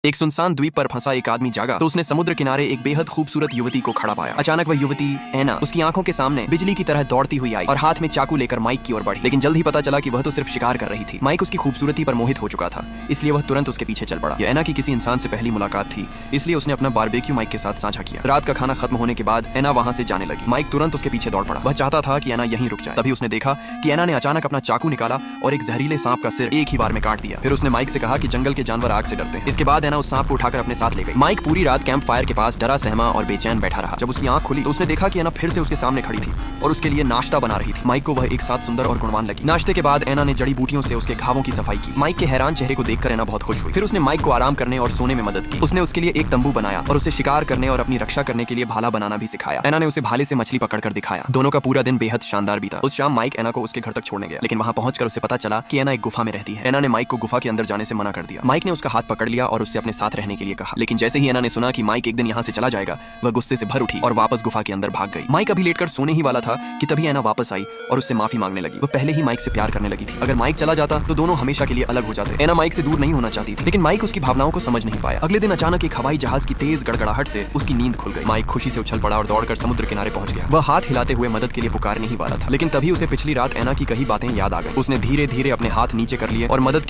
एक सुनसान द्वीप पर फंसा एक आदमी जागा तो उसने समुद्र किनारे एक बेहद खूबसूरत युवती को खड़ा पाया। अचानक वह युवती एना उसकी आंखों के सामने बिजली की तरह दौड़ती हुई आई और हाथ में चाकू लेकर माइक की ओर बढ़ी। लेकिन जल्द ही पता चला कि वह तो सिर्फ शिकार कर रही थी। माइक उसकी खूबसूरती पर मोहित हो चुका था, इसलिए वह तुरंत उसके पीछे चल पड़ा। यह एना की किसी इंसान से पहली मुलाकात थी, इसलिए उसने अपना बारबेक्यू माइक के साथ साझा किया। रात का खाना खत्म होने के बाद एना वहां से जाने लगी। माइक तुरंत उसके पीछे दौड़ पड़ा। वह चाहता था कि एना यहीं रुक जाए। तभी उसने देखा कि एना ने अचानक अपना चाकू निकाला और एक जहरीले सांप का सिर एक ही बार में काट दिया। फिर उसने माइक से कहा कि जंगल के जानवर आग से डरते हैं। इसके बाद एना उस सांप को उठाकर अपने साथ ले गई। माइक पूरी रात कैंप फायर के पास डरा सहमा और बेचैन बैठा रहा। जब उसकी आंख खुली तो उसने देखा कि एना फिर से उसके सामने खड़ी थी और उसके लिए नाश्ता बना रही थी। माइक को वह एक साथ सुंदर और गुणवान लगी। नाश्ते के बाद एना ने जड़ी बूटियों से उसके घावों की सफाई की। माइक के हैरान चेहरे को देखकर एना बहुत खुश हुई। फिर उसने माइक को आराम करने और सोने में मदद की। उसने उसके लिए एक तंबू बनाया और उसे शिकार करने और अपनी रक्षा करने के लिए भाला बनाना भी सिखाया। एना ने उसे भाले से मछली पकड़कर दिखाया। दोनों का पूरा दिन बेहद शानदार बीता। उस शाम माइक एना को उसके घर तक छोड़ने गया, लेकिन वहां पहुंचकर उसे पता चला कि एना एक गुफा में रहती है। एना ने माइक को गुफा के अंदर जाने से मना कर दिया। माइक ने उसका हाथ पकड़ लिया और उससे अपने साथ रहने के लिए कहा। लेकिन जैसे ही एना ने सुना कि माइक एक दिन यहाँ से चला जाएगा, वह गुस्से से भर उठी और वापस गुफा के अंदर भाग गई। माइक अभी लेटकर सोने ही वाला था कि तभी एना वापस आई और उससे माफी मांगने लगी। वह पहले ही माइक से प्यार करने लगी थी। अगर माइक चला जाता तो दोनों हमेशा के लिए अलग हो जाते। एना माइक से दूर नहीं होना चाहती थी, लेकिन माइक उसकी भावनाओं को समझ नहीं पाया। अगले दिन अचानक एक हवाई जहाज की तेज गड़गड़ाहट से उसकी नींद खुल गई। माइक खुशी से उछल पड़ा और दौड़कर समुद्र किनारे पहुंच गया। वह हाथ हिलाते हुए मदद के लिए पुकारने ही वाला था, लेकिन तभी उसे पिछली रात एना की कही बातें याद आ गई। उसने धीरे धीरे अपने हाथ नीचे कर लिए और मदद